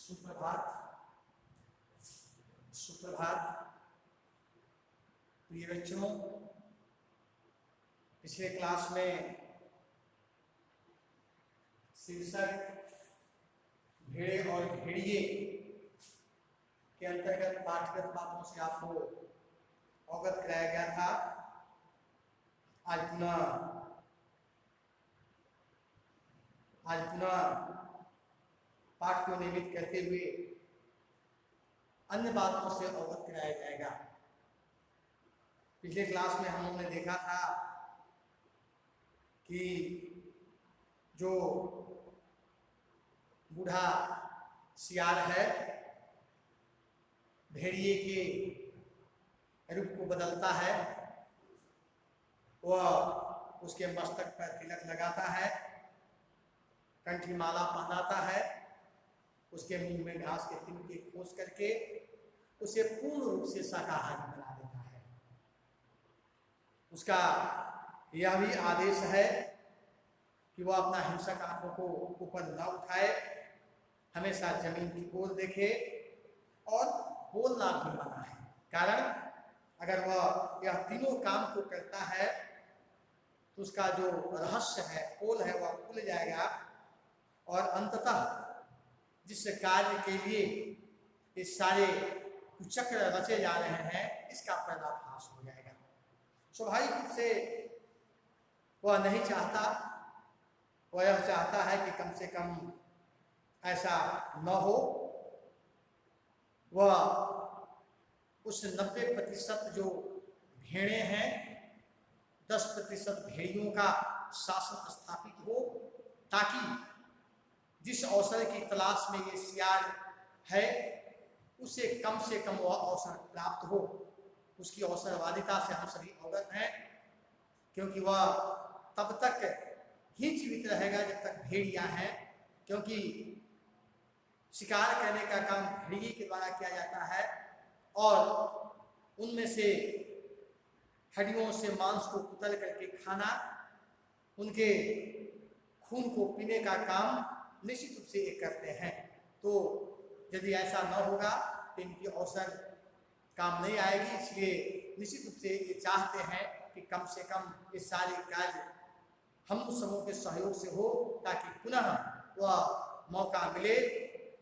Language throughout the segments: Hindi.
सुप्रभात। सुप्रभात प्रिय बच्चों, पिछले क्लास में शीर्षक भेड़े और भेड़िए के अंतर्गत पाठगत बातों से आपको अवगत कराया गया था। आज पुनः पाठ को नियमित करते हुए अन्य बातों से अवगत कराया जाएगा। पिछले क्लास में हम लोगों ने देखा था कि जो बूढ़ा सियार है भेड़िए के रूप को बदलता है, वह उसके मस्तक पर तिलक लगाता है, कंठी माला पहनाता है, उसके मुंह में घास के तिनके खोस करके उसे पूर्ण रूप से शाकाहारी बना देता है। उसका यह भी आदेश है कि वह अपना हिंसक आंखों को ऊपर न उठाए, हमेशा जमीन की ओर देखे और बोलना भी मना है। कारण अगर वह यह तीनों काम को करता है तो उसका जो रहस्य है, पोल है, वह खुल जाएगा और अंततः जिस कार्य के लिए ये सारे कुचक्र रचे जा रहे हैं इसका पर्दाफाश हो जाएगा। स्वाभाविक रूप से वह नहीं चाहता, वह यह चाहता है कि कम से कम ऐसा न हो। वह उस 90% जो भेड़ें हैं, 10% भेड़ियों का शासन स्थापित हो, ताकि जिस अवसर की तलाश में ये सियार है उसे कम से कम वह अवसर प्राप्त हो। उसकी अवसरवादिता से हम सभी अवगत हैं, क्योंकि वह तब तक ही जीवित रहेगा जब तक भेड़िया हैं, क्योंकि शिकार करने का काम भेड़िए के द्वारा किया जाता है और उनमें से हड्डियों से मांस को कुतर करके खाना, उनके खून को पीने का काम निश्चित रूप से ये करते हैं। तो यदि ऐसा न होगा तो इनकी अवसर काम नहीं आएगी। इसलिए निश्चित रूप से ये चाहते हैं कि कम से कम ये सारे कार्य हम सबों के सहयोग से हो, ताकि पुनः वह मौका मिले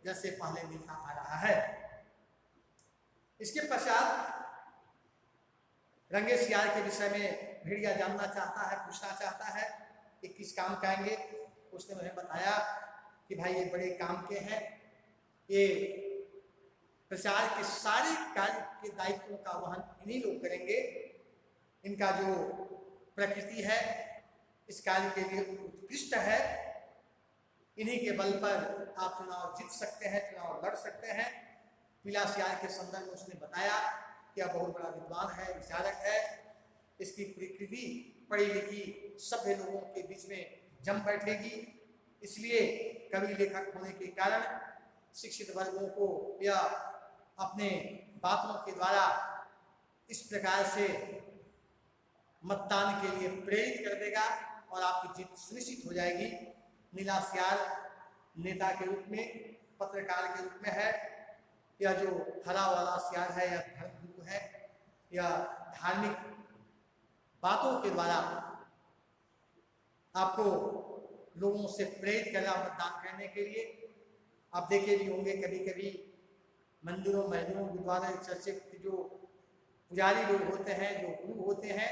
जैसे पहले मिलता आ रहा है। इसके पश्चात रंगे सियार के विषय में भेड़िया जानना चाहता है, पूछना चाहता है कि किस काम का आएंगे। उसने मुझे बताया कि भाई ये बड़े काम के हैं, ये प्रचार के सारे कार्य के दायित्वों का वहन इन्हीं लोग करेंगे। इनका जो प्रकृति है इस कार्य के लिए उत्कृष्ट है, इन्हीं के बल पर आप चुनाव जीत सकते हैं, चुनाव लड़ सकते हैं। पीला सियार के संदर्भ में उसने बताया कि यह बहुत बड़ा विद्वान है, विचारक है, इसकी प्रकृति पढ़ी लिखी सभ्य लोगों के बीच में जम बैठेगी। इसलिए कवि लेखक होने के कारण शिक्षित वर्गों को यह अपने बातों के द्वारा इस प्रकार से मतदान के लिए प्रेरित कर देगा और आपकी जीत सुनिश्चित हो जाएगी। नीला सियार नेता के रूप में, पत्रकार के रूप में है। यह जो हरा वाला सियार है यह धर्मगुरु है, यह धार्मिक बातों के द्वारा आपको लोगों से प्रेरित करना मतदान करने के लिए। आप देखे भी होंगे कभी कभी मंदिरों मस्जिदों गुरुद्वारा चर्चित जो पुजारी लोग होते हैं, जो गुरु होते हैं,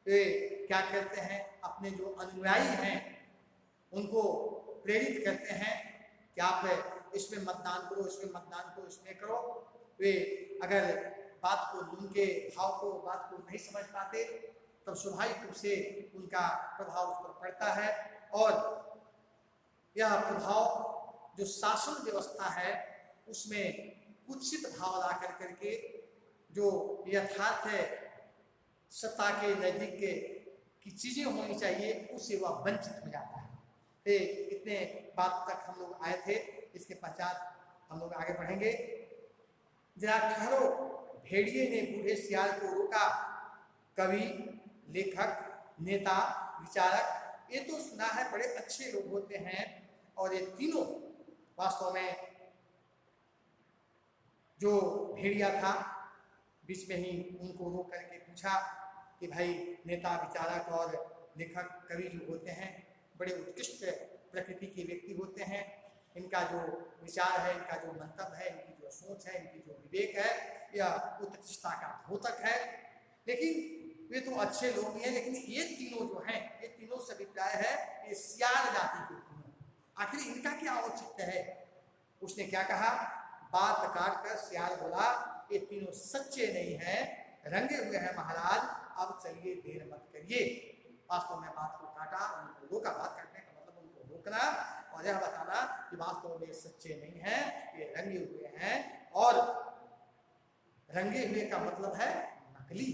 वे क्या करते हैं, अपने जो अनुयायी हैं उनको प्रेरित करते हैं कि आप इसमें मतदान करो, इसमें मतदान करो, इसमें करो। वे अगर बात को, उनके भाव को, बात को नहीं समझ पाते तब स्वाभाविक रूप से उनका प्रभाव उस पर पड़ता है और यह प्रभाव जो शासन व्यवस्था है उसमें कुत्सित भाव ला करके जो यथार्थ है, सत्ता के नजदीक के की चीजें होनी चाहिए, उससे वह वंचित हो जाता है। तो इतने बात तक हम लोग आए थे। इसके पश्चात हम लोग आगे बढ़ेंगे। जरा ठहरो, भेड़िए ने बूढ़े सियार को रोका। कवि, लेखक, नेता, विचारक, ये तो सुना है बड़े अच्छे लोग होते हैं और ये तीनों वास्तव में जो भेड़िया था बीच में ही उनको रोक करके पूछा कि भाई नेता, विचारक और लेखक, कवि जो होते हैं बड़े उत्कृष्ट प्रकृति के व्यक्ति होते हैं, इनका जो विचार है, इनका जो मंतव्य है, इनकी जो सोच है, इनकी जो विवेक है, यह उत्कृष्टता का द्योतक है। लेकिन वे तो अच्छे लोग भी हैं, लेकिन ये तीनों जो हैं, ये तीनों से अभिप्राय है ये सियार जाति के तीनों, आखिर इनका क्या औचित्य है? उसने क्या कहा? बात काट कर सियार बोला, ये तीनों सच्चे नहीं हैं, रंगे हुए हैं महाराज, अब चलिए देर मत करिए। वास्तव में बात को काटा, उनको रोका। बात काटने का मतलब उनको रोकना और यह बताना कि वास्तव में सच्चे नहीं हैं, ये रंगे हुए हैं। और रंगे हुए का मतलब है नकली,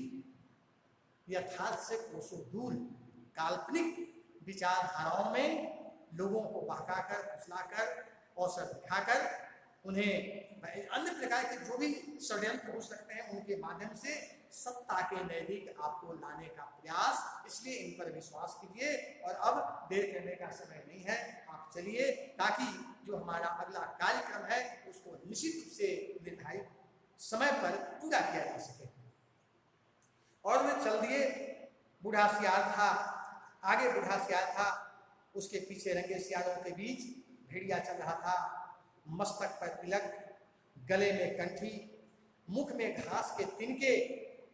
यथार्थ से कोसों दूर, काल्पनिक विचारधाराओं में लोगों को बहकाकर, फुसलाकर, अवसर दिखाकर, उन्हें अन्य प्रकार के जो भी षड्यंत्र हो सकते हैं उनके माध्यम से सत्ता के नजदीक आपको लाने का प्रयास। इसलिए इन पर विश्वास कीजिए और अब देर करने का समय नहीं है, आप चलिए, ताकि जो हमारा अगला कार्यक्रम है उसको निश्चित रूप से निर्धारित समय पर पूरा किया जा सके। और वे चल दिए। बूढ़ा सियार था, आगे बूढ़ा सियार था, उसके पीछे रंगे सियारों के बीच भेड़िया चल रहा था। मस्तक पर तिलक, गले में कंठी, मुख में घास के तिनके,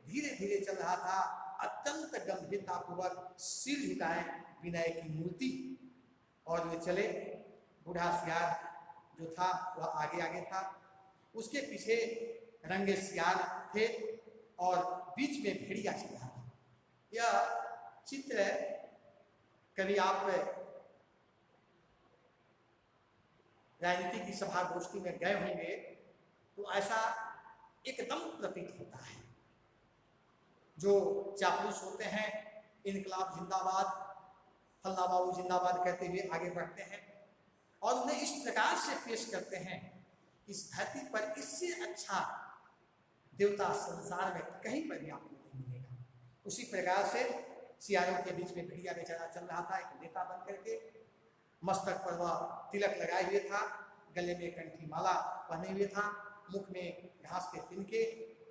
धीरे धीरे चल रहा था। अत्यंत गंभीरतापूर्वक सिर झुकाए विनय की मूर्ति। और वे चले। बूढ़ा सियार जो था वह आगे आगे था, उसके पीछे रंगे सियार थे और बीच में भेड़िया चल रहा था। यह चित्र कभी आप राजनीति की सभा गोष्ठी में गए होंगे तो ऐसा एकदम प्रतीत होता है। जो चापलूस होते हैं, इनकलाब जिंदाबाद, फल्ला बाबू जिंदाबाद कहते हुए आगे बढ़ते हैं और उन्हें इस प्रकार से पेश करते हैं, इस धरती पर इससे अच्छा देवता संसार में कहीं पर भी आपको नहीं मिलेगा। उसी प्रकार से सियारों के बीच में भेड़िया बेचारा चल रहा था, एक नेता बन करके। मस्तक पर वह तिलक लगाए हुए था, गले में कंठी माला पहने हुए था, मुख में घास के तिनके,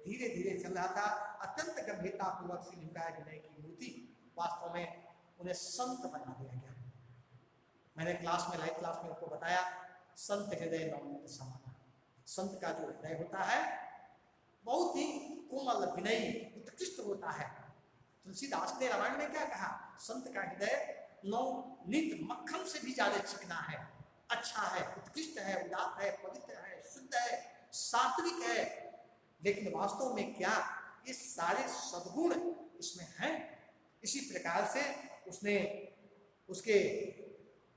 धीरे धीरे चल रहा था। अत्यंत गंभीरता पूर्वक से झुकाए विनय की मूर्ति। वास्तव में उन्हें संत बना दिया गया। मैंने क्लास में, लाइव क्लास में उनको बताया, संत हृदय नवनीत समाना। संत का जो हृदय होता है बहुत ही कोमल, विनयी, उत्कृष्ट होता है। तुलसीदास ने रामायण में क्या कहा? संत का हृदय नवनीत मक्खन से भी ज्यादा चिकना है, अच्छा है, उत्कृष्ट है, उदात है, पवित्र है, शुद्ध है, सात्विक है। लेकिन वास्तव में क्या ये सारे सद्गुण इसमें हैं? इसी प्रकार से उसने उसके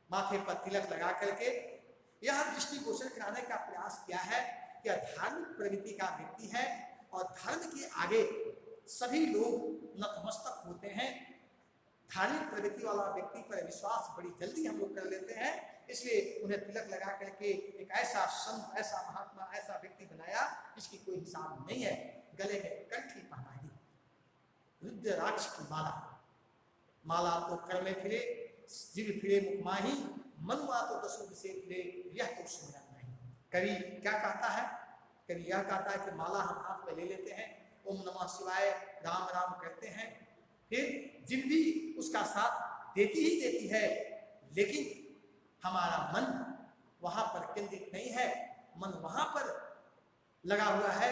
माथे पर तिलक लगा करके यह दृष्टिगोचर कराने का प्रयास किया है कि धार्मिक प्रवृत्ति का व्यक्ति है और धर्म के आगे सभी लोग नतमस्तक होते हैं। धार्मिक प्रवृत्ति वाला व्यक्ति पर विश्वास बड़ी जल्दी हम लोग कर लेते हैं, इसलिए उन्हें तिलक लगा करके एक ऐसा संत, ऐसा महात्मा, ऐसा व्यक्ति बनाया जिसकी कोई हिसाब नहीं है। गले में कंठी पहना दी, रुद्राक्ष की माला, माला तो कर में फिरे, जिग फिरे मुख माही, मनुआ तो दसों से फिरे, यह तो सुमिरन नहीं। कवि क्या कहता है? कवि यह कहता है कि माला हम हाथ में ले लेते हैं, ओम नमः शिवाय, राम राम करते हैं, फिर जिन भी उसका साथ देती ही देती है, लेकिन हमारा मन वहां पर केंद्रित नहीं है। मन वहां पर लगा हुआ है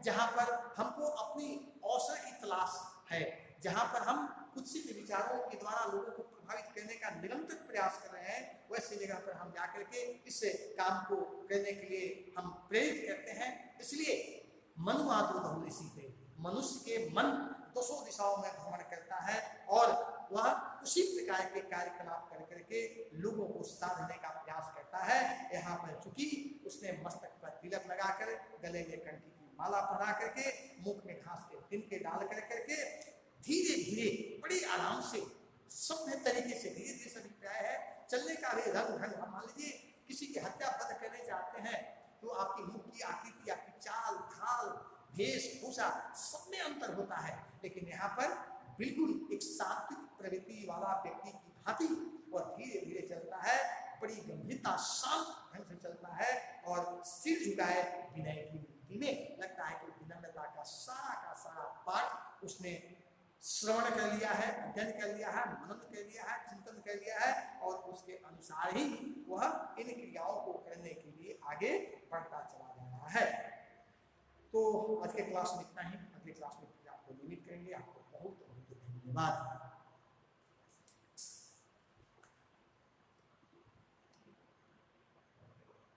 जहां पर हमको अपनी अवसर की तलाश है, जहां पर हम कुत्सित विचारों के द्वारा लोगों को प्रभावित करने का निरंतर प्रयास कर रहे हैं। वैसी जगह पर हम जाकर के इस काम को करने के लिए हम प्रेरित करते हैं। इसलिए मनुआतो बहुऋषि थे, मनुष्य के मन दसों दिशाओं में भ्रमण करता है और वह उसी प्रकार के कार्यकलाप कर करके लोगों को साधने का प्रयास करता है। यहाँ पर चूंकि उसने मस्तक पर तिलक लगाकर, गले में कंठी की माला पहना करके, मुख में घास के तिनके डाल कर करके धीरे धीरे बड़े आराम से सभ्य तरीके से धीरे धीरे सभी प्राय है चलने का भी रंग ढंग। मान लीजिए किसी की हत्या बंद करने चाहते हैं तो आपकी मुख की आकृति, आपकी चाल ढाल, वेशभूषा सब में अंतर होता है, लेकिन यहाँ पर बिल्कुल एक सात्विक प्रवृत्ति वाला व्यक्ति की भांति वह धीरे धीरे चलता है, बड़ी गंभीरता शांत ढंग से चलता है और सिर झुकाए विनय की मूर्ति में लगता है कि विनम्रता का सारा पाठ उसने श्रवण कर लिया है, अध्ययन कर लिया है, मनन कर लिया है, चिंतन कर लिया है और उसके अनुसार ही वह इन क्रियाओं को करने के लिए आगे बढ़ता चला जा रहा है। तो आज के क्लास में इतना ही, अगले क्लास में फिर आपको नियमित करेंगे। आपको बहुत बहुत धन्यवाद।